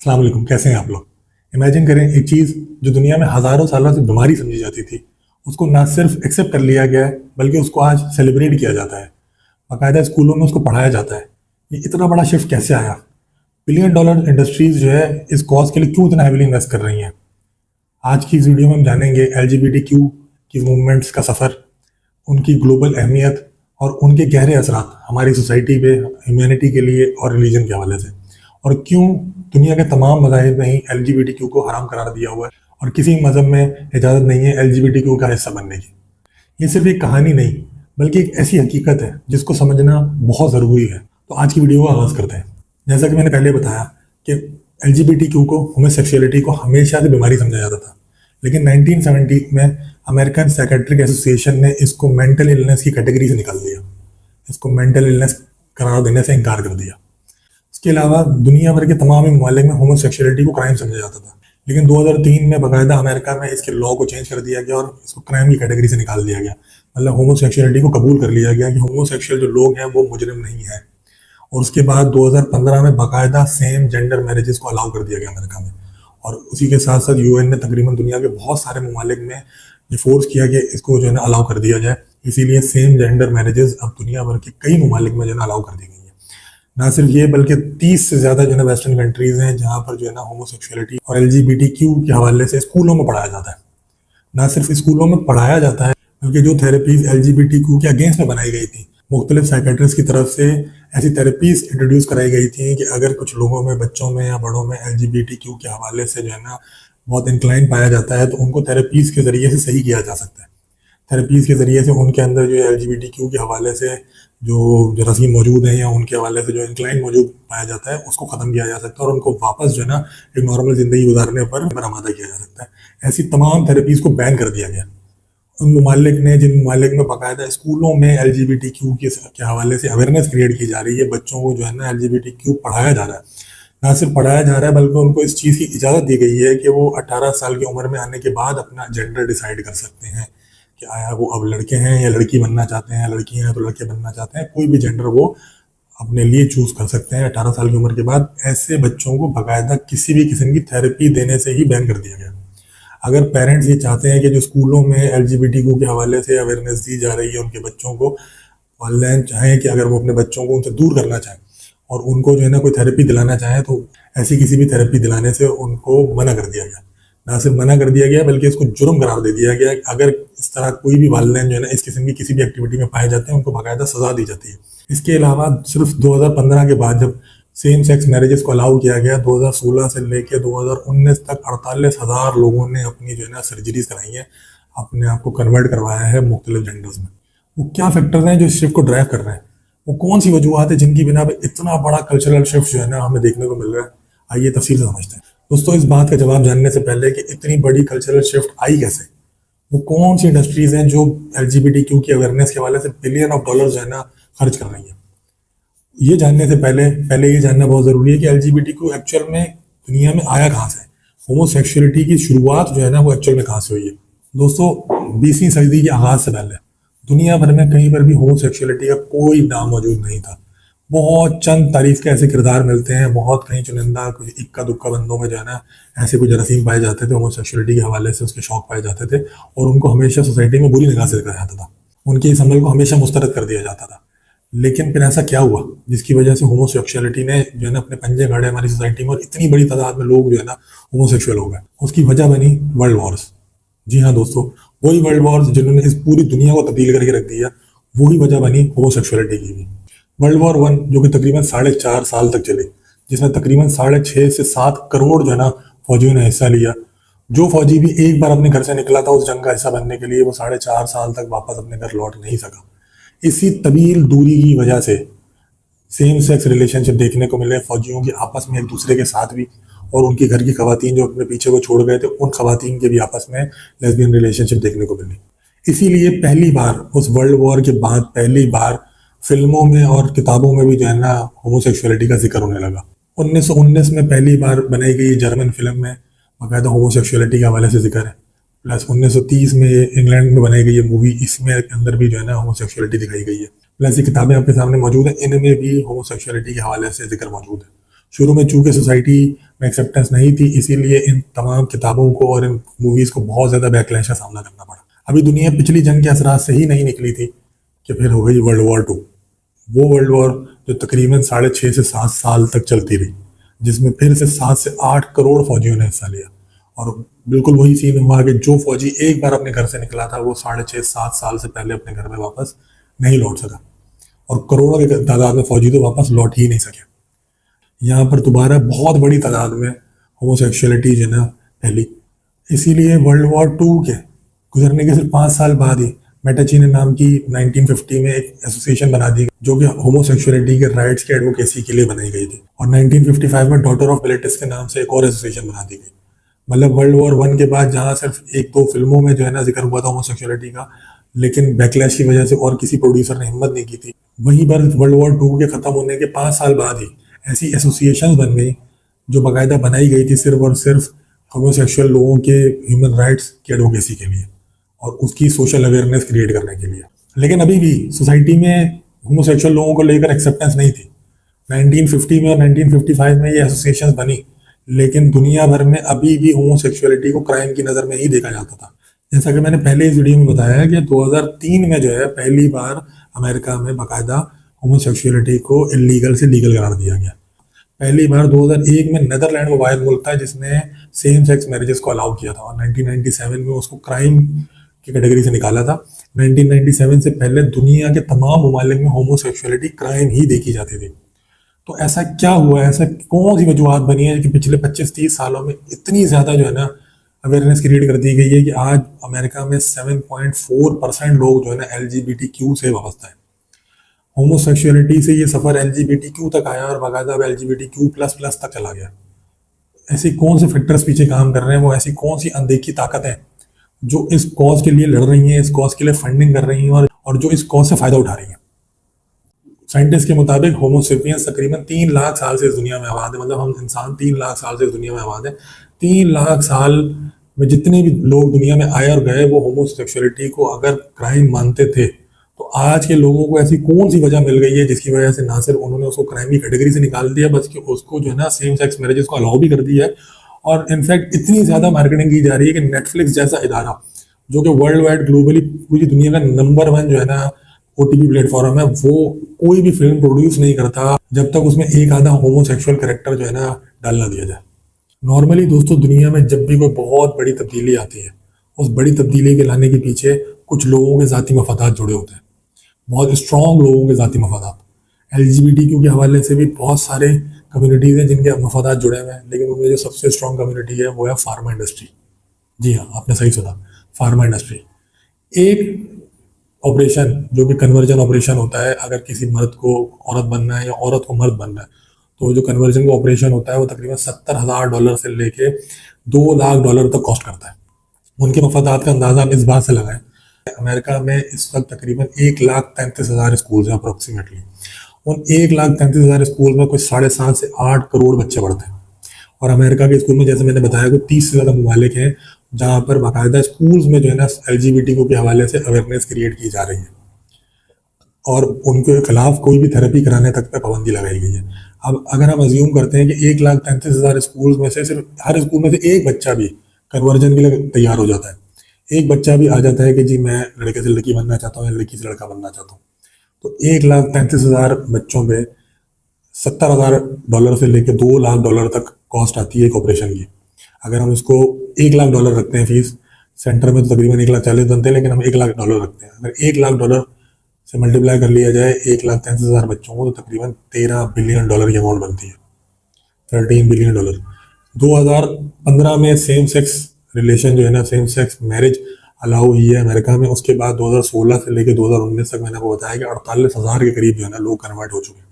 अस्सलाम वालेकुम, कैसे हैं आप लोग। इमेजिन करें एक चीज़ जो दुनिया में हज़ारों सालों से बीमारी समझी जाती थी, उसको ना सिर्फ एक्सेप्ट कर लिया गया है बल्कि उसको आज सेलिब्रेट किया जाता है। बाकायदा स्कूलों में उसको पढ़ाया जाता है। ये इतना बड़ा शिफ्ट कैसे आया? बिलियन डॉलर इंडस्ट्रीज जो है इस कॉज के लिए क्यों इतना हैवीली इन्वेस्ट कर रही हैं? आज की इस वीडियो में हम जानेंगे LGBTQ की मूवमेंट्स का सफ़र, उनकी ग्लोबल अहमियत और उनके गहरे असरात हमारी सोसाइटी पे, ह्यूमैनिटी के लिए और रिलीजन के हवाले से, और क्यों दुनिया के तमाम मज़ाहिब में ही LGBTQ को हराम करार दिया हुआ है और किसी मज़हब में इजाज़त नहीं है LGBTQ का हिस्सा बनने की। ये सिर्फ एक कहानी नहीं बल्कि एक ऐसी हकीकत है जिसको समझना बहुत ज़रूरी है। तो आज की वीडियो का आगाज़ करते हैं। जैसा कि मैंने पहले बताया कि LGBTQ को, होमोसेक्सुअलिटी को हमेशा से बीमारी समझा जाता था, लेकिन 1970 में अमेरिकन साइकेट्रिक एसोसिएशन ने इसको मेंटल इलनेस की कैटेगरी से निकाल दिया। इसको मेंटल इलनेस करार देने से इनकार कर दिया। इसके अलावा दुनिया भर के तमाम ही ममालिक में होमोसेक्सुअलिटी को क्राइम समझा जाता था, लेकिन 2003 में बाकायदा अमेरिका में इसके लॉ को चेंज कर दिया गया और इसको क्राइम की कैटेगरी से निकाल दिया गया। मतलब होमोसेक्सुअलिटी को कबूल कर लिया गया कि होमोसेक्सुअल जो लोग हैं वो मुजरिम नहीं है। और उसके बाद 2015 में बाकायदा सेम जेंडर मैरिजेस को अलाउ कर दिया गया अमेरिका में। और उसी के साथ साथ UN ने तकरीबन दुनिया के बहुत सारे ममालिक में ये फोर्स किया कि इसको जो है ना अलाउ कर दिया जाए। इसीलिए सेम जेंडर मैरिजेस अब दुनिया भर के कई ममालिक में जो है ना अलाउ कर दी गई है। ना सिर्फ ये बल्कि 30 से ज़्यादा जो है ना वेस्टर्न कंट्रीज हैं जहाँ पर जो है ना होमोसेक्सुअलिटी और LGBTQ के हवाले से स्कूलों में पढ़ाया जाता है। ना सिर्फ स्कूलों में पढ़ाया जाता है बल्कि जो थेरेपीज LGBTQ के अगेंस्ट में बनाई गई थी, मुख्तलिफ साइकेट्रिस्ट की तरफ से ऐसी थेरेपीज इंट्रोड्यूस कराई गई थी कि अगर कुछ लोगों में, बच्चों में या बड़ों में LGBTQ के हवाले से जो है ना बहुत इंक्लाइन पाया जाता है तो उनको थेरेपीज के ज़रिए से सही किया जा सकता है। थेरेपीज के ज़रिए से उनके अंदर जो LGBTQ के हवाले से जो रसीम मौजूद हैं या उनके हवाले से जो इंक्लाइन मौजूद पाया जाता है उसको ख़त्म किया जा सकता है और उनको वापस जो है ना एक नॉर्मल ज़िंदगी गुजारने पर आमादा किया जा सकता है। ऐसी तमाम थेरेपीज़ को बैन कर दिया गया। उन ममालिक ने, जिन ममालिक में बाकायदा स्कूलों में LGBTQ के हवाले से अवेयरनेस क्रिएट की जा रही है, बच्चों को जो है ना LGBTQ पढ़ाया जा रहा है, ना सिर्फ पढ़ाया जा रहा है बल्कि उनको इस चीज़ की इजाज़त दी गई है कि वो 18 साल की उम्र में आने के बाद अपना जेंडर डिसाइड कर सकते हैं कि आया वो अब लड़के हैं या लड़की बनना चाहते हैं, लड़की हैं तो लड़के बनना चाहते हैं, कोई भी जेंडर वो अपने लिए चूज़ कर सकते हैं 18 साल की उम्र के बाद। ऐसे बच्चों को बाकायदा किसी भी किस्म की थेरेपी देने से ही बैन कर दिया गया। अगर पेरेंट्स ये चाहते हैं कि जो स्कूलों में LGBTQ के हवाले से अवेयरनेस दी जा रही है उनके बच्चों को, वालिदैन चाहें कि अगर वो अपने बच्चों को उनसे दूर करना चाहें और उनको जो है ना कोई थेरेपी दिलाना चाहें तो ऐसी किसी भी थेरेपी दिलाने से उनको मना कर दिया गया। ना सिर्फ मना कर दिया गया बल्कि इसको जुर्म करार दे दिया गया। अगर इस तरह कोई भी वालिदैन जो है ना इस किस्म की किसी भी एक्टिविटी में पाए जाते हैं उनको बाकायदा सजा दी जाती है। इसके अलावा सिर्फ 2015 के बाद जब सेम सेक्स मैरिजेस को अलाउ किया गया, 2016 से लेकर 2019 तक 48,000 लोगों ने अपनी जो है ना सर्जरीज कराई है, अपने आप को कन्वर्ट करवाया है मुख्तलिफ जेंडर्स में। वो क्या फैक्टर्स हैं जो इस शिफ्ट को ड्राइव कर रहे हैं? वो कौन सी वजूहत है जिनकी बिना पे इतना बड़ा कल्चरल शिफ्ट जो है ना हमें देखने को मिल रहा है? आइए तफसील से समझते हैं। दोस्तों, इस बात का जवाब जानने से पहले कि इतनी बड़ी कल्चरल शिफ्ट आई कैसे, वो कौन सी इंडस्ट्रीज हैं जो LGBTQ की अवेयरनेस के हवाले से बिलियन ऑफ डॉलर जो है ना खर्च कर रही है, ये जानने से पहले ये जानना बहुत ज़रूरी है कि LGBTQ एक्चुअल में दुनिया में आया कहाँ से, होमोसेक्सुअलिटी की शुरुआत जो है ना वो एक्चुअल में कहाँ से हुई है। दोस्तों, 20वीं सदी के आगाज़ से पहले दुनिया भर में कहीं पर भी होमोसेक्सुअलिटी का कोई नाम मौजूद नहीं था। बहुत चंद तारीफ के ऐसे किरदार मिलते हैं, बहुत कहीं चुनिंदा कुछ इक्का दुक्का बंदों में जो है ना ऐसे कुछ जरासीम पाए जाते थे, होमोसेक्सुअलिटी के हवाले से उसके शौक पाए जाते थे और उनको हमेशा सोसाइटी में बुरी निगाह से देखा जाता था, उनके इस अमल को हमेशा मुस्तरद कर दिया जाता था। लेकिन फिर ऐसा क्या हुआ जिसकी वजह से होमोसेक्सुअलिटी ने जो है ना अपने पंजे गाड़े हमारी सोसाइटी में और इतनी बड़ी तादाद में लोग जो है ना होमोसेक्सुअल हो गए? उसकी वजह बनी वर्ल्ड वॉर्स। जी हाँ दोस्तों, वही वर्ल्ड वॉर्स जिन्होंने इस पूरी दुनिया को तब्दील करके रख दिया, वही वजह बनी होमोसेक्सुअलिटी की भी। वर्ल्ड वॉर 1 जो कि तकरीबन 4.5 साल तक चली, जिसमें तकरीबन 6.5 से 7 करोड़ जो है ना फौजियों ने हिस्सा लिया। जो फौजी भी एक बार अपने घर से निकला था उस जंग का हिस्सा बनने के लिए, वो 4.5 साल तक वापस अपने घर लौट नहीं सका। इसी तवील दूरी की वजह से सेम सेक्स रिलेशनशिप देखने को मिले फौजियों की आपस में, एक दूसरे के साथ भी, और उनके घर की खवातीन जो अपने पीछे वो छोड़ गए थे उन खवातीन के भी आपस में लेस्बियन रिलेशनशिप देखने को मिली। इसीलिए पहली बार उस वर्ल्ड वॉर के बाद पहली बार फिल्मों में और किताबों में भी जो है ना होमोसेक्सुअलिटी का जिक्र होने लगा। 1919 में पहली बार बनाई गई जर्मन फिल्म में बाकायदा होमोसेक्सुअलिटी के हवाले से जिक्र है। प्लस 1930 में इंग्लैंड में बनाई गई ये मूवी, इसमें अंदर भी जो है ना होमोसेक्सुअलिटी दिखाई गई है। प्लस ये किताबें आपके सामने मौजूद है, इनमें भी होमोसेक्सुअलिटी के हवाले से जिक्र मौजूद है। शुरू में चूंकि सोसाइटी में एक्सेप्टेंस नहीं थी, इसीलिए इन तमाम किताबों को और इन मूवीज़ को बहुत ज़्यादा बैकलैश का सामना करना पड़ा। अभी दुनिया पिछली जंग के असरात से ही नहीं निकली थी कि फिर हो गई वर्ल्ड वॉर 2। वो वर्ल्ड वॉर जो तकरीबन 6.5 से 7 साल तक चलती रही, जिसमें फिर से 7 से 8 करोड़ फौजियों ने हिस्सा लिया। और बिल्कुल वही सीन हुआ कि जो फौजी एक बार अपने घर से निकला था वो 6.5-7 साल से पहले अपने घर में वापस नहीं लौट सका, और करोड़ों की तादाद में फौजी तो वापस लौट ही नहीं सके। यहाँ पर दोबारा बहुत बड़ी तादाद में होमोसेक्सुअलिटी जो है ना फैली। इसीलिए वर्ल्ड वॉर 2 के गुजरने के सिर्फ 5 साल बाद ही मेटाचिने नाम की 1950 में एक एसोसिएशन बना दी जो कि होमोसेक्सुअलिटी के राइट्स के एडवोकेसी के लिए बनाई गई थी। और 1955 में डॉटर ऑफ बिलेटिस के नाम से एक और एसोसिएशन बना दी गई। मतलब वर्ल्ड वॉर 1 के बाद जहाँ सिर्फ एक दो फिल्मों में जो है ना जिक्र हुआ था होमोसेक्सुअलिटी का, लेकिन बैकलैश की वजह से और किसी प्रोड्यूसर ने हिम्मत नहीं की थी, वहीं पर वर्ल्ड वॉर 2 के ख़त्म होने के 5 साल बाद ही ऐसी एसोसिएशंस बन गई जो बाकायदा बनाई गई थी सिर्फ और सिर्फ होमोसेक्सुअल लोगों के ह्यूमन राइट्स की एडवोकेसी के लिए और उसकी सोशल अवेयरनेस क्रिएट करने के लिए। लेकिन अभी भी सोसाइटी में होमोसेक्सुअल लोगों को लेकर एक्सेप्टेंस नहीं थी। 1950 में और 1955 में ये एसोसिएशंस बनी, लेकिन दुनिया भर में अभी भी होमोसेक्सुअलिटी को क्राइम की नज़र में ही देखा जाता था। जैसा कि मैंने पहले इस वीडियो में बताया कि 2003 में जो है पहली बार अमेरिका में बाकायदा होमोसेक्सुअलिटी को इलीगल से लीगल करार दिया गया। पहली बार 2001 में नेदरलैंड वो वाहिद मुल्क था जिसने सेम सेक्स मैरिजेस को अलाउ किया था, और 1997 में उसको क्राइम की कैटेगरी से निकाला था। 1997 से पहले दुनिया के तमाम ममालिक में होमोसेक्सुअलिटी क्राइम ही देखी जाती थी। तो ऐसा क्या हुआ है, ऐसा कौन सी वजूहत बनी है कि पिछले 25-30 सालों में इतनी ज़्यादा जो है ना अवेयरनेस क्रिएट कर दी गई है कि आज अमेरिका में 7.4% लोग जो है ना LGBTQ से वाबस्ता है। होमोसेक्सुअलिटी से ये सफ़र LGBTQ तक आया और बाकायदा अब LGBTQ++ तक चला गया। ऐसे कौन से फैक्टर्स पीछे काम कर रहे हैं, वो ऐसी कौन सी अनदेखी ताकतें जो इस कॉज के लिए लड़ रही हैं, इस कॉज के लिए फंडिंग कर रही हैं और जो इस कॉज से फ़ायदा उठा रही हैं। साइंटिस्ट के मुताबिक होमोसेपियंस तकरीबन 3 लाख साल से इस दुनिया में आबाद है। मतलब हम इंसान 3 लाख साल से इस दुनिया में आबाद है। 3 लाख साल में जितने भी लोग दुनिया में आए और गए वो होमोसेक्सुअलिटी को अगर क्राइम मानते थे, तो आज के लोगों को ऐसी कौन सी वजह मिल गई है जिसकी वजह से ना सिर्फ उन्होंने उसको क्राइम की कैटेगरी से निकाल दिया, बल्कि उसको जो है ना सेम सेक्स मैरिजेस को अलाउ भी कर दिया है। और इनफैक्ट इतनी ज़्यादा मार्केटिंग की जा रही है कि नेटफ्लिक्स जैसा इदारा जो कि वर्ल्ड वाइड ग्लोबली पूरी दुनिया का नंबर 1 जो है ना OTT प्लेटफॉर्म है, वो कोई भी फिल्म प्रोड्यूस नहीं करता जब तक उसमें एक आधा होमोसेक्सुअल कैरेक्टर जो है ना डाल ना दिया जाए। नॉर्मली दोस्तों दुनिया में जब भी कोई बहुत बड़ी तब्दीली आती है, उस बड़ी तब्दीली के लाने के पीछे कुछ लोगों के ज़ाती मफादात जुड़े होते हैं, बहुत स्ट्रॉन्ग लोगों के ज़ाती मफादात। LGBTQ के हवाले से भी बहुत सारे कम्युनिटीज़ हैं जिनके मफादात जुड़े हुए हैं, लेकिन उनमें जो सबसे स्ट्रॉन्ग कम्युनिटी है वो है फार्मा इंडस्ट्री। जी हाँ, आपने सही सुना, फार्मा इंडस्ट्री। एक ऑपरेशन जो कि कन्वर्जन ऑपरेशन होता है, अगर किसी मर्द को औरत बनना है या औरत को मर्द बनना है, तो जो कन्वर्जन का ऑपरेशन होता है वो तकरीबन $70,000 से लेके $2 लाख तक कॉस्ट करता है। उनके मफादात का अंदाज़ा हम इस बात से लगाएं, अमेरिका में इस वक्त तकरीबन 1,33,000 स्कूल हैं अप्रोक्सीमेटली। उन 1,33,000 स्कूल में कुछ 7.5 से 8 करोड़ बच्चे पढ़ते हैं। और अमेरिका के स्कूल में जैसे मैंने बताया कि 30 से ज़्यादा ममालिक हैं जहाँ पर बाकायदा स्कूल्स में जो है ना LGBTQ के हवाले से अवेयरनेस क्रिएट की जा रही है और उनके खिलाफ कोई भी थेरेपी कराने तक पे पाबंदी लगाई गई है। अब अगर हम अज्यूम करते हैं कि 1,33,000 स्कूल में से सिर्फ हर स्कूल में से एक बच्चा भी कन्वर्जन के लिए तैयार हो जाता है, एक बच्चा भी आ जाता है कि जी मैं लड़के से लड़की बनना चाहता हूँ या लड़की से लड़का बनना चाहता हूँ, तो 1,33,000 बच्चों पे $70,000 से लेकर $2 लाख तक कॉस्ट आती है एक ऑपरेशन की। अगर हम इसको $1 लाख रखते हैं फीस, सेंटर में तो तकरीबन 1,40,000 बनते हैं, लेकिन हम $1 लाख रखते हैं। अगर $1 लाख से मल्टीप्लाई कर लिया जाए 1,33,000 बच्चों को, तो तकरीबन $13 बिलियन की अमाउंट बनती है, $13 बिलियन। 2015 में सेम सेक्स रिलेशन जो है ना, सेम सेक्स मैरिज अलाउ हुई है अमेरिका में। उसके बाद 2016 से लेकर 2019 तक मैंने आपको बताया कि 48,000 के करीब जो है ना लोग कन्वर्ट हो चुके हैं।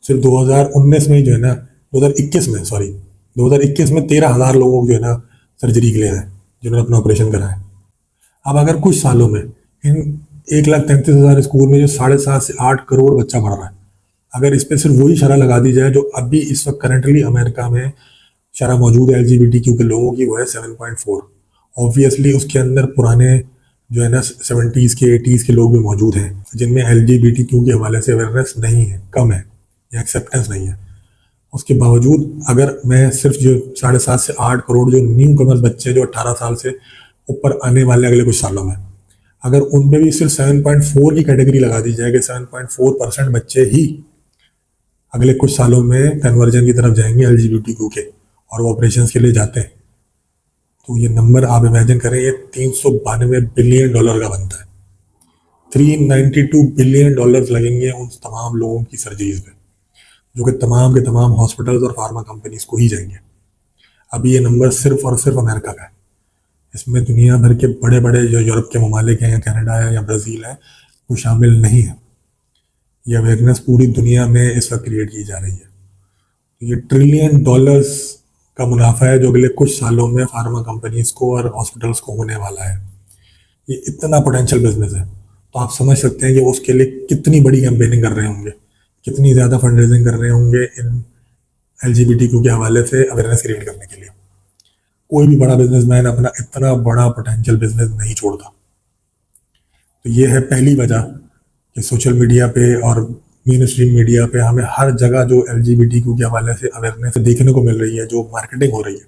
सिर्फ 2019 में जो है ना 2021 में 13,000 लोगों जो है ना सर्जरी के लिए आए जिन्होंने अपना ऑपरेशन कराया। अब अगर कुछ सालों में इन 1,33,000 स्कूल में जो 7.5 से 8 करोड़ बच्चा पढ़ रहा है, अगर इस पर सिर्फ वही शरह लगा दी जाए जो अभी इस वक्त करंटली अमेरिका में शरह मौजूद है LGBTQ के लोगों की, वो है 7.4। ऑब्वियसली उसके अंदर पुराने जो है ना 70s के 80s के लोग भी मौजूद हैं जिनमें LGBTQ के हवाले से अवेयरनेस नहीं है, कम है या एक्सेप्टेंस नहीं है। उसके बावजूद अगर मैं सिर्फ जो 7.5 से 8 करोड़ जो न्यू कमर्स बच्चे जो 18 साल से ऊपर आने वाले अगले कुछ सालों में, अगर उनमें भी सिर्फ 7.4 की कैटेगरी लगा दी जाए कि 7.4% बच्चे ही अगले कुछ सालों में कन्वर्जन की तरफ जाएंगे LGBTQ के, और वो ऑपरेशन के लिए जाते हैं, तो ये नंबर आप इमेजिन करें, ये $392 बिलियन का बनता है। $392 बिलियन लगेंगे उन तमाम लोगों की सर्जरीज पे, जो कि तमाम के तमाम हॉस्पिटल्स और फार्मा कंपनीज को ही जाएंगे। अभी ये नंबर सिर्फ और सिर्फ अमेरिका का है। इसमें दुनिया भर के बड़े बड़े जो यूरोप के ममालिक हैं या कनाडा है या ब्राज़ील है, वो शामिल नहीं है। ये अवेयरनेस पूरी दुनिया में इस वक्त क्रिएट की जा रही है। तो ये $ट्रिलियन का मुनाफा है जो अगले कुछ सालों में फार्मा कंपनीज को और हॉस्पिटल्स को होने वाला है। ये इतना पोटेंशियल बिजनेस है, तो आप समझ सकते हैं कि वो उसके लिए कितनी बड़ी कैंपेनिंग कर रहे होंगे, कितनी ज़्यादा फंड रेजिंग कर रहे होंगे इन LGBTQ के हवाले से अवेयरनेस क्रिएट करने के लिए। कोई भी बड़ा बिजनेसमैन अपना इतना बड़ा पोटेंशियल बिजनेस नहीं छोड़ता। तो ये है पहली वजह कि सोशल मीडिया पे और मेन स्ट्रीम मीडिया पे हमें हर जगह जो LGBTQ के हवाले से अवेयरनेस देखने को मिल रही है, जो मार्केटिंग हो रही है,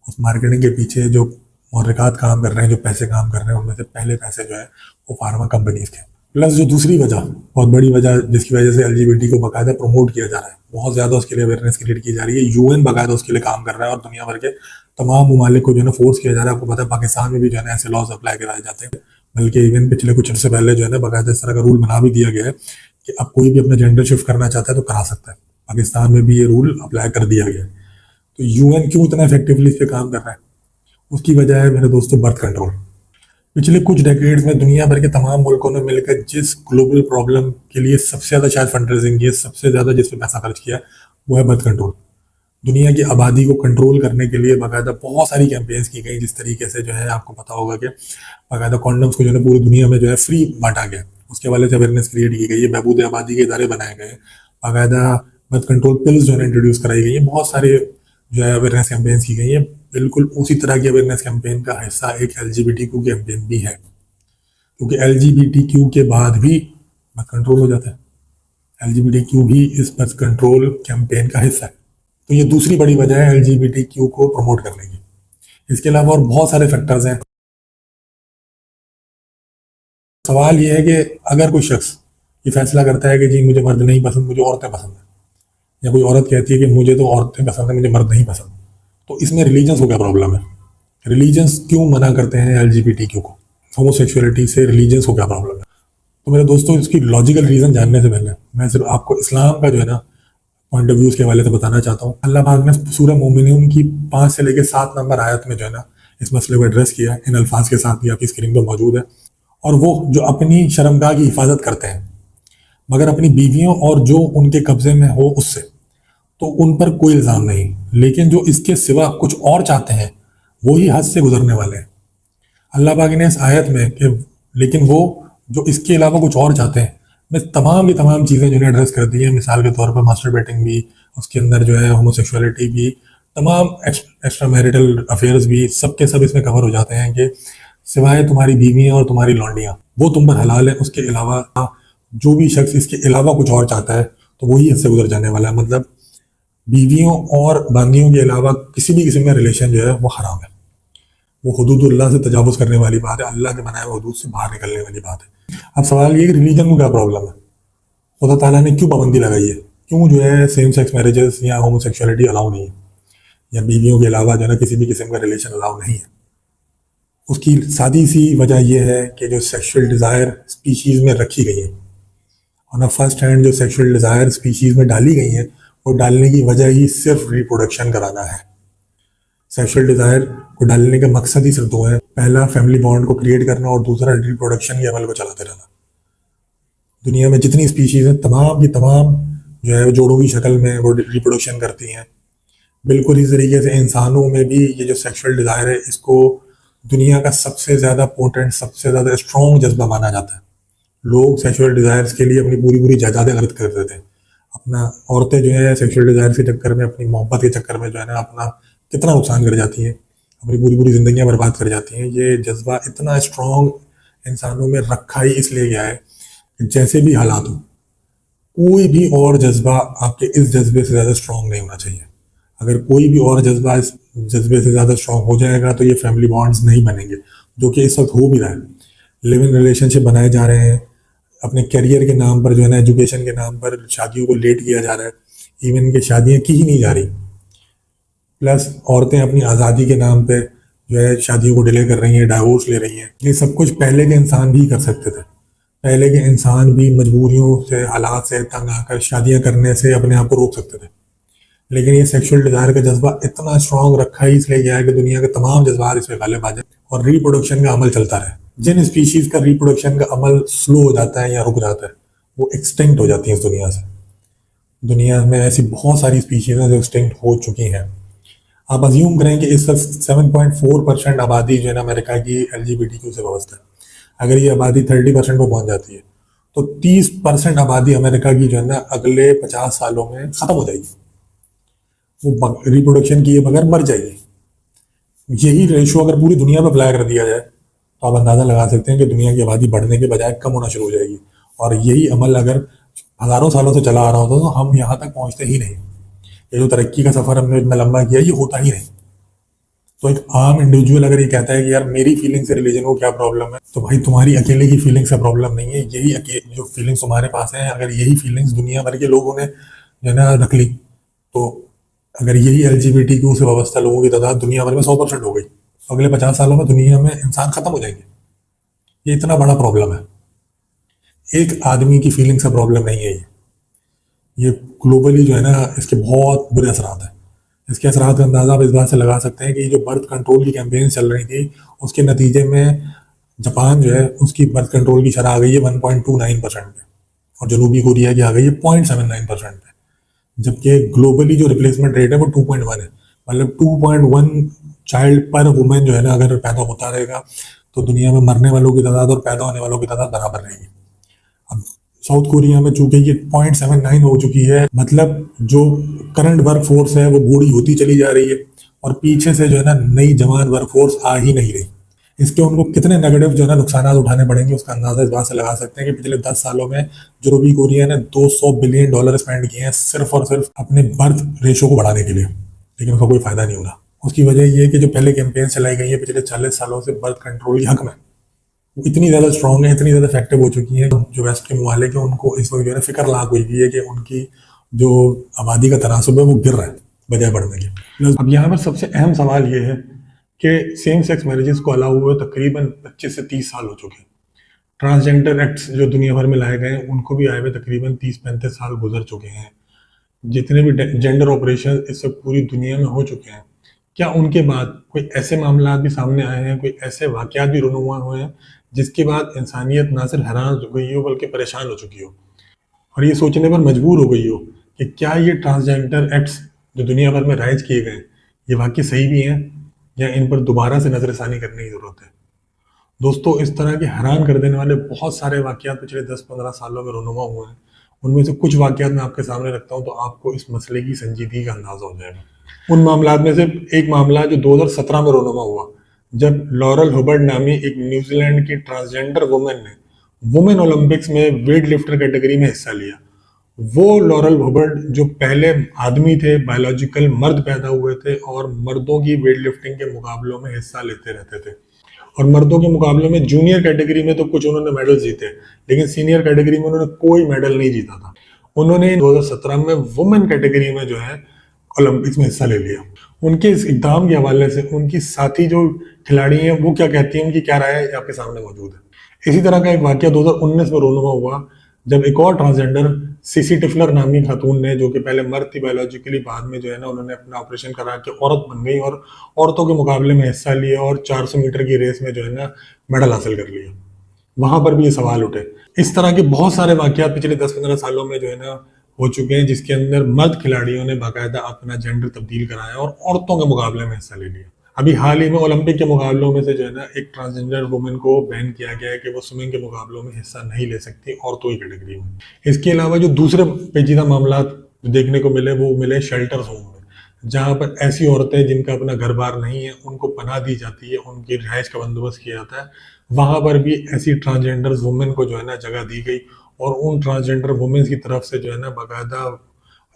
उस मार्केटिंग के पीछे जो महर्रिकात काम कर रहे हैं, जो पैसे काम कर रहे हैं, उनमें से पहले पैसे जो है वो फार्मा कंपनीज के। प्लस जो दूसरी वजह, बहुत बड़ी वजह जिसकी वजह से LGBT को बाकायदा प्रमोट किया जा रहा है, बहुत ज़्यादा उसके लिए अवेयरनेस क्रिएट की जा रही है, UN बाकायदा उसके लिए काम कर रहा है, और दुनिया भर के तमाम ममालिक को जो है ना फोर्स किया जा रहा है। आपको पता है पाकिस्तान में भी जो है ना ऐसे लॉज अप्लाई कराए जाते हैं, बल्कि इवन पिछले कुछ अर्से पहले जो है ना बाकायदा इस तरह का रूल बना भी दिया गया है कि अब कोई भी अपना जेंडर शिफ्ट करना चाहता है तो करा सकता है। पाकिस्तान में भी ये रूल अप्लाई कर दिया गया है। तो UN क्यों इतना इफेक्टिवली इस पर काम कर रहा है? उसकी वजह है मेरे दोस्तों बर्थ कंट्रोल। पिछले कुछ डेकेड्स में दुनिया भर के तमाम मुल्कों ने मिलकर जिस ग्लोबल प्रॉब्लम के लिए सबसे ज़्यादा शायद फंड रेजिंग की है, सबसे ज़्यादा जिस पे पैसा खर्च किया है, वो है बर्थ कंट्रोल। दुनिया की आबादी को कंट्रोल करने के लिए बाकायदा बहुत सारी कैंपेन्स की गई, जिस तरीके से जो है आपको पता होगा कि बाकायदा कॉन्डम्स को जो है पूरी दुनिया में जो है फ्री बांटा गया, उसके वाले से अवेयरनेस क्रिएट की गई है, बहबूद आबादी के इदारे बनाए गए, बाकायदा बर्थ कंट्रोल पिल्स जो है इंट्रोड्यूस कराई गई है, बहुत सारे जो है अवेयरनेस कैंपेन्स की गई है। बिल्कुल उसी तरह की अवेयरनेस कैंपेन का हिस्सा एक LGBTQ कैंपेन भी है, क्योंकि LGBTQ के बाद भी बर्थ कंट्रोल हो जाता है। LGBTQ भी इस बर्थ कंट्रोल कैंपेन का हिस्सा है। तो ये दूसरी बड़ी वजह है LGBTQ को प्रमोट करने की। इसके अलावा और बहुत सारे फैक्टर्स हैं। सवाल ये है कि अगर कोई शख्स ये फैसला करता है कि जी मुझे मर्द नहीं पसंद, मुझे औरतें पसंद है, या कोई औरत कहती है कि मुझे तो औरतें पसंद है, मुझे मर्द नहीं पसंद, तो इसमें रिलीजन्स को क्या प्रॉब्लम है? रिलीजन्स क्यों मना करते हैं LGBTQ को? होमोसेक्सुअलिटी से रिलीजन्स को क्या प्रॉब्लम है? तो मेरे दोस्तों, इसकी लॉजिकल रीज़न जानने से पहले मैं सिर्फ आपको इस्लाम का जो है ना पॉइंट ऑफ व्यूज के हवाले से बताना चाहता हूँ। अल्लाह पाक ने सूरह मोमिनून की 5 से लेकर 7 नंबर आयत में जो है ना इस मसले को एड्रेस किया है। इन अल्फाज के साथ भी आपकी स्क्रीन पर मौजूद है। और वो जो अपनी शर्मगाह की हिफाजत करते हैं मगर अपनी बीवियों और जो उनके कब्जे में हो उससे, तो उन पर कोई इल्ज़ाम नहीं, लेकिन जो इसके सिवा कुछ और चाहते हैं वो ही हद से गुजरने वाले हैं। अल्लाह पाक ने इस आयत में कि लेकिन वो जो इसके अलावा कुछ और चाहते हैं, मैं तमाम की तमाम चीज़ें जो है एड्रेस कर दी हैं। मिसाल के तौर पर मास्टरबेटिंग भी, उसके अंदर जो है होमोसेक्सुअलिटी भी, तमाम एक्स्ट्रा मैरिटल अफेयर्स भी, सब के सब इसमें कवर हो जाते हैं कि सिवाय तुम्हारी बीवियाँ और तुम्हारी लौंडियाँ वो तुम पर हलाल है, उसके अलावा जो भी शख्स इसके अलावा कुछ और चाहता है तो वही इससे गुजर जाने वाला है। मतलब बीवियों और बांदियों के अलावा किसी भी किस्म का रिलेशन जो है वो हराम है। वो हुदूदुल्लाह से तजावुज़ करने वाली बात है, अल्लाह के बनाए हुए हुदूद से बाहर निकलने वाली बात है। अब सवाल ये कि रिलीजन को क्या प्रॉब्लम है? खुदा ताला ने क्यों पाबंदी लगाई है? क्यों जो है सेम सेक्स मैरिजेस या होमोसेक्सुअलिटी अलाउ नहीं है, या बीवियों के अलावा जो है ना किसी भी किस्म का रिलेशन अलाउ नहीं है? उसकी सादी सी वजह यह है कि जो सेक्सुअल डिज़ायर स्पीशीज़ में रखी गई है, ऑन अ फर्स्ट हैंड जो सेक्सुअल डिज़ायर स्पीशीज़ में डाली गई है, वो डालने की वजह ही सिर्फ रिप्रोडक्शन कराना है। सेक्सुअल डिज़ायर को डालने का मकसद ही सिर्फ दो है, पहला फैमिली बॉन्ड को क्रिएट करना और दूसरा रिप्रोडक्शन के अमल को चलाते रहना। दुनिया में जितनी स्पीशीज़ हैं तमाम की तमाम जो है जोड़ों की शक्ल में वो रिप्रोडक्शन करती हैं। बिल्कुल इस तरीके से इंसानों में भी ये जो सेक्सुअल डिज़ायर है, इसको दुनिया का सबसे ज़्यादा पोटेंट, सबसे ज़्यादा स्ट्रॉन्ग जज्बा माना जाता है। लोग सेक्सुअल डिज़ायर्स के लिए अपनी पूरी पूरी जायदादें खर्च कर देते हैं। अपना औरतें जो है सेक्सुअल डिज़ायर्स के चक्कर में, अपनी मोहब्बत के चक्कर में जो है ना अपना कितना नुकसान कर जाती हैं, अपनी पूरी पूरी ज़िंदगियाँ बर्बाद कर जाती हैं। ये जज्बा इतना स्ट्रॉन्ग इंसानों में रखा ही इसलिए गया है कि जैसे भी हालात हो, कोई भी और जज्बा आपके इस जज्बे से ज़्यादा स्ट्रांग नहीं होना चाहिए। अगर कोई भी और जज्बा इस जज्बे से ज़्यादा स्ट्रांग हो जाएगा तो ये फैमिली बॉन्ड्स नहीं बनेंगे, जो कि इस वक्त हो भी रहा है। लिव इन रिलेशनशिप बनाए जा रहे हैं, अपने करियर के नाम पर जो है ना, एजुकेशन के नाम पर शादियों को लेट किया जा रहा है, इवन कि शादियाँ की ही नहीं जा रही। प्लस औरतें अपनी आज़ादी के नाम पे जो है शादियों को डिले कर रही हैं, डाइवोर्स ले रही हैं। ये सब कुछ पहले के इंसान भी कर सकते थे। पहले के इंसान भी मजबूरियों से, हालात से तंग आकर शादियां करने से अपने आप को रोक सकते थे। लेकिन ये सेक्सुअल डिजायर का जज्बा इतना स्ट्रांग रखा ही इसलिए गया है कि दुनिया के तमाम जज्बात इस पे गालिब आ जाए और रिप्रोडक्शन का अमल चलता रहे। जिन स्पीशीज का रिप्रोडक्शन का अमल स्लो हो जाता है या रुक जाता है, वो एक्सटिंक्ट हो जाती है इस दुनिया से। दुनिया में ऐसी बहुत सारी स्पीशीज हैं जो एक्सटिंक्ट हो चुकी हैं। आप अज्यूम करें कि इस वक्त 7.4% आबादी जो है ना अमेरिका की LGBTQ से वाबस्ता है। अगर ये आबादी 30% पर पहुंच जाती है तो 30% आबादी अमेरिका की जो है ना अगले 50 सालों में खत्म हो जाएगी। वो रिप्रोडक्शन किए बगैर मर जाएगी। यही रेशो अगर पूरी दुनिया पर अप्लाई कर दिया जाए तो आप अंदाजा लगा सकते हैं कि दुनिया की आबादी बढ़ने के बजाय कम होना शुरू हो जाएगी। और यही अमल अगर हजारों सालों से चला आ रहा होता तो हम यहाँ तक पहुंचते ही नहीं। ये जो तरक्की का सफर हमने इतना लंबा किया, ये होता ही नहीं। तो एक आम इंडिविजुअल अगर ये कहता है कि यार मेरी फीलिंग से रिलीजन को क्या प्रॉब्लम है, तो भाई तुम्हारी अकेले की फीलिंग से प्रॉब्लम नहीं है। यही जो फीलिंग्स तुम्हारे पास हैं, अगर यही फीलिंग्स दुनिया भर के लोगों ने जो है ना रख ली, तो अगर यही LGBTQ से वाबस्ता लोगों की तादाद दुनिया भर में 100% हो गई तो अगले 50 सालों में दुनिया में इंसान खत्म हो जाएंगे। ये इतना बड़ा प्रॉब्लम है। एक आदमी की फीलिंग से प्रॉब्लम नहीं है ये ग्लोबली जो है ना इसके बहुत बुरे असरात हैं। इसके असरात का अंदाज़ा आप इस बात से लगा सकते हैं कि जो बर्थ कंट्रोल की कैंपेन चल रही थी, उसके नतीजे में जापान जो है उसकी बर्थ कंट्रोल की शरह आ गई है 1.29% पे और जनूबी कोरिया की आ गई है 0.79% पे। जबकि ग्लोबली जो रिप्लेसमेंट रेट है वो 2.1 है। मतलब 2.1 चाइल्ड पर वुमेन जो है ना अगर पैदा होता रहेगा तो दुनिया में मरने वालों की तादाद और पैदा होने वालों की तादाद बराबर रहेगी। अब साउथ कोरिया में चूंकि ये 0.79 हो चुकी है, मतलब जो करंट वर्क फोर्स है वो बूढ़ी होती चली जा रही है और पीछे से जो है ना नई जवान वर्क फोर्स आ ही नहीं रही। इसके उनको कितने नेगेटिव जो है ना नुकसान उठाने पड़ेंगे उसका अंदाजा इस बात से लगा सकते हैं कि पिछले 10 सालों में जनूबी कोरिया ने $200 बिलियन स्पेंड किए हैं सिर्फ और सिर्फ अपने बर्थ रेशो को बढ़ाने के लिए, लेकिन उसका कोई फायदा नहीं हो रहा। उसकी वजह यह है कि जो पहले कैंपेन चलाई गई है पिछले 40 सालों से बर्थ कंट्रोल के हक में, वो इतनी ज़्यादा स्ट्रांग है, इतनी ज़्यादा इफेक्टिव हो चुकी है। जो वेस्ट के ममालिक है उनको इस वक्त जो है ना फिक्र लाग हुई है कि उनकी जो आबादी का तनासुब है वो गिर रहा है बजाय बढ़ने के। अब यहाँ पर सबसे अहम सवाल ये है कि सेम सेक्स मैरिजेस को अलाउ हुए तकरीबन 25 से 30 साल हो चुके हैं। ट्रांसजेंडर एक्ट्स जो दुनिया भर में लाए गए हैं उनको भी आए हुए तकरीबन 30-35 साल गुजर चुके हैं। जितने भी जेंडर ऑपरेशन इस वक्त पूरी दुनिया में हो चुके हैं, क्या उनके बाद कोई ऐसे मामला भी सामने आए हैं, कोई ऐसे वाकयात भी रुनुमा हुए हैं जिसके बाद इंसानियत ना सिर्फ हैरान हो गई हो बल्कि परेशान हो चुकी हो और ये सोचने पर मजबूर हो गई हो कि क्या ये ट्रांसजेंडर एक्ट्स जो दुनिया भर में राइज किए गए ये वाकई सही भी हैं या इन पर दोबारा से नजरसानी करने की जरूरत है। दोस्तों, इस तरह के हैरान कर देने वाले बहुत सारे वाकयात पिछले 10-15 सालों में रुनुमा हुए हैं। उनमें से कुछ वाकयात मैं आपके सामने रखता हूं तो आपको इस मसले की संजीदगी का अंदाजा हो जाएगा। उन मामलात में से एक मामला जो 2017 में रुनुमा हुआ, जब लॉरल हुबर्ड नामी एक न्यूजीलैंड की ट्रांसजेंडर वुमेन ने वुमेन ओलंपिक्स में वेट लिफ्टर कैटेगरी में हिस्सा लिया। वो लॉरल हुबर्ड जो पहले आदमी थे, बायोलॉजिकल मर्द पैदा हुए थे और मर्दों की वेट लिफ्टिंग के मुकाबलों में हिस्सा लेते रहते थे और मर्दों के मुकाबलों में जूनियर कैटेगरी में तो कुछ उन्होंने मेडल जीते, लेकिन सीनियर कैटेगरी में उन्होंने कोई मेडल नहीं जीता था। उन्होंने 2017 में वुमेन कैटेगरी में जो है ओलंपिक्स में हिस्सा ले लिया। उनके इस इकदाम के हवाले से उनकी साथी जो खिलाड़ी हैं वो क्या कहती हैं, उनकी क्या राय है, आपके सामने मौजूद है। इसी तरह का एक वाकया 2019 में रोनुमा हुआ जब एक और ट्रांसजेंडर सीसी टिफलर नामी खातून ने, जो कि पहले मर्द थी बायोलॉजिकली, बाद में जो है ना उन्होंने अपना ऑपरेशन करा के औरत बन गई और औरतों के मुकाबले में हिस्सा लिया और 400 मीटर की रेस में जो है ना मेडल हासिल कर लिया। वहां पर भी ये सवाल उठे। इस तरह के बहुत सारे वाकयात पिछले 10-15 सालों में जो है ना हो चुके हैं जिसके अंदर मर्द खिलाड़ियों ने बाकायदा अपना जेंडर तब्दील कराया और औरतों के मुकाबले में हिस्सा ले लिया। अभी हाल ही में ओलंपिक के मुकाबलों में से जो है ना एक ट्रांसजेंडर वुमेन को बैन किया गया है कि वो स्विमिंग के मुकाबलों में हिस्सा नहीं ले सकती औरतों की कैटेगरी में। इसके अलावा जो दूसरे पेचीदा मामला देखने को मिले वो मिले शेल्टर्स होम में, जहाँ पर ऐसी औरतें जिनका अपना घर बार नहीं है उनको पनाह दी जाती है, उनकी रिहाइश का बंदोबस्त किया जाता है। वहां पर भी ऐसी ट्रांसजेंडर वुमेन को जो है ना जगह दी गई और उन ट्रांसजेंडर वुमेन्स की तरफ से जो है ना बाकायदा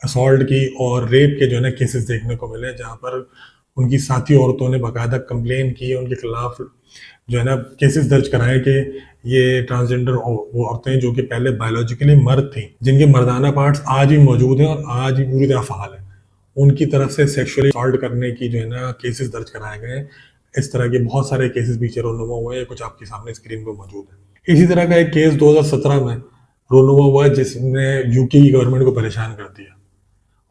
असॉल्ट की और रेप के जो है ना केसेस देखने को मिले, जहाँ पर उनकी साथी औरतों ने बाकायदा कंप्लेन की, उनके खिलाफ जो है ना केसेस दर्ज कराए कि ये ट्रांसजेंडर वो औरतें जो कि पहले बायोलॉजिकली मर्द थी, जिनके मर्दाना पार्ट्स आज भी मौजूद हैं और आज भी पूरी तरह फाल है, उनकी तरफ से सेक्सुअली असॉल्ट करने की जो है ना केसेस दर्ज कराए गए हैं। इस तरह के बहुत सारे केसेस पीछे रोनुमा हुए हैं, कुछ आपके सामने स्क्रीन पर मौजूद है। इसी तरह का एक केस 2017 में रोनुमा हुआ जिसने यूके की गवर्नमेंट को परेशान कर दिया।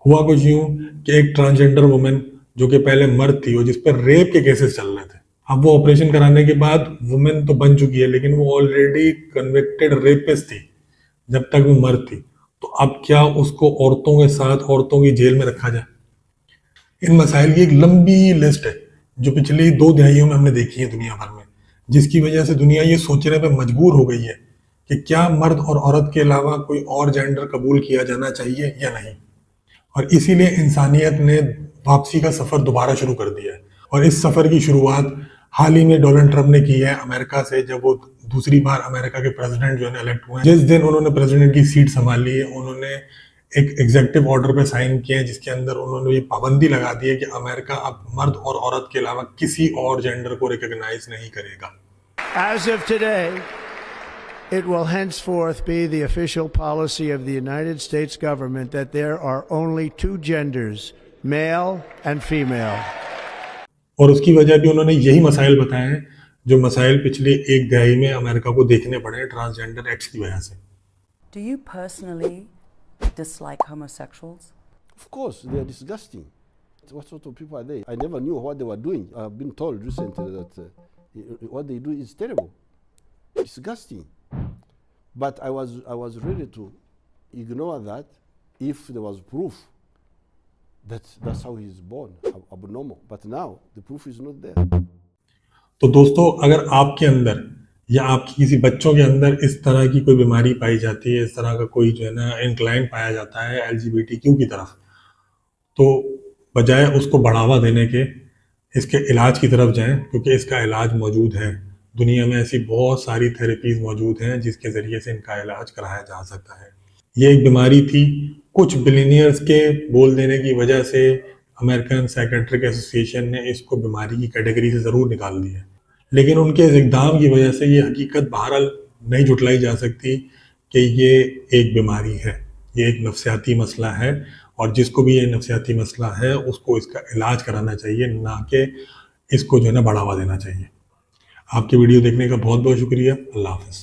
हुआ कुछ यूं कि एक ट्रांसजेंडर वुमेन जो कि पहले मर्द थी और जिस पर रेप के केसेस चल रहे थे, अब वो ऑपरेशन कराने के बाद वुमेन तो बन चुकी है, लेकिन वो ऑलरेडी कन्विक्टेड रेपिस्ट थी जब तक वो मर्द थी। तो अब क्या उसको औरतों के साथ औरतों की जेल में रखा जाए? इन मसाइल की एक लंबी लिस्ट है जो पिछली 2 दहाइयों में हमने देखी है दुनिया भर में, जिसकी वजह से दुनिया ये सोचने पे मजबूर हो गई है कि क्या मर्द और औरत के अलावा कोई और जेंडर कबूल किया जाना चाहिए या नहीं। और इसीलिए इंसानियत ने वापसी का सफर दोबारा शुरू कर दिया है। और इस सफर की शुरुआत हाल ही में डोनाल्ड ट्रंप ने की है अमेरिका से, जब वो दूसरी बार अमेरिका के प्रेसिडेंट जो है इलेक्ट हुए हैं। जिस दिन उन्होंने प्रेसिडेंट की सीट संभाली है, उन्होंने एक एग्जीक्यूटिव ऑर्डर पे साइन किया है जिसके अंदर उन्होंने ये पाबंदी लगा दी है कि अमेरिका अब मर्द और औरत के अलावा किसी और जेंडर को रिकॉग्नाइज नहीं करेगा। As of today, it will henceforth be the official policy of the United States government that there are only 2 genders, male and female. और उसकी वजह भी उन्होंने यही मसाइल बताए हैं जो मसाइल पिछले 1 दहाई में अमेरिका को देखने पड़े ट्रांसजेंडर एक्ट्स की वजह से। Do you personally dislike homosexuals? Of course, they are disgusting. What sort of people are they? I never knew what they were doing. I've been told recently that what they do is terrible, disgusting. But I was ready to ignore that if there was proof that that's how he is born, abnormal. But now the proof is not there. तो दोस्तों, अगर आपके अंदर या आपकी किसी बच्चों के अंदर इस तरह की कोई बीमारी पाई जाती है, इस तरह का कोई जो है ना इंक्लाइन पाया जाता है LGBTQ की तरफ, तो बजाय उसको बढ़ावा देने के इसके इलाज की तरफ जाएं, क्योंकि इसका इलाज मौजूद है। दुनिया में ऐसी बहुत सारी थेरेपीज मौजूद हैं जिसके ज़रिए से इनका इलाज कराया जा सकता है। ये एक बीमारी थी, कुछ बिलियनियर्स के बोल देने की वजह से अमेरिकन साइकेट्रिक एसोसिएशन ने इसको बीमारी की कैटेगरी से ज़रूर निकाल दिया, लेकिन उनके इस इक़दाम की वजह से ये हकीकत बहरहाल नहीं झुटलाई जा सकती कि ये एक बीमारी है, ये एक नफ्सियाती मसला है, और जिसको भी ये नफ्सियाती मसला है उसको इसका इलाज कराना चाहिए, ना कि इसको जो है ना बढ़ावा देना चाहिए। आपके वीडियो देखने का बहुत बहुत शुक्रिया। अल्लाह हाफ़िज़।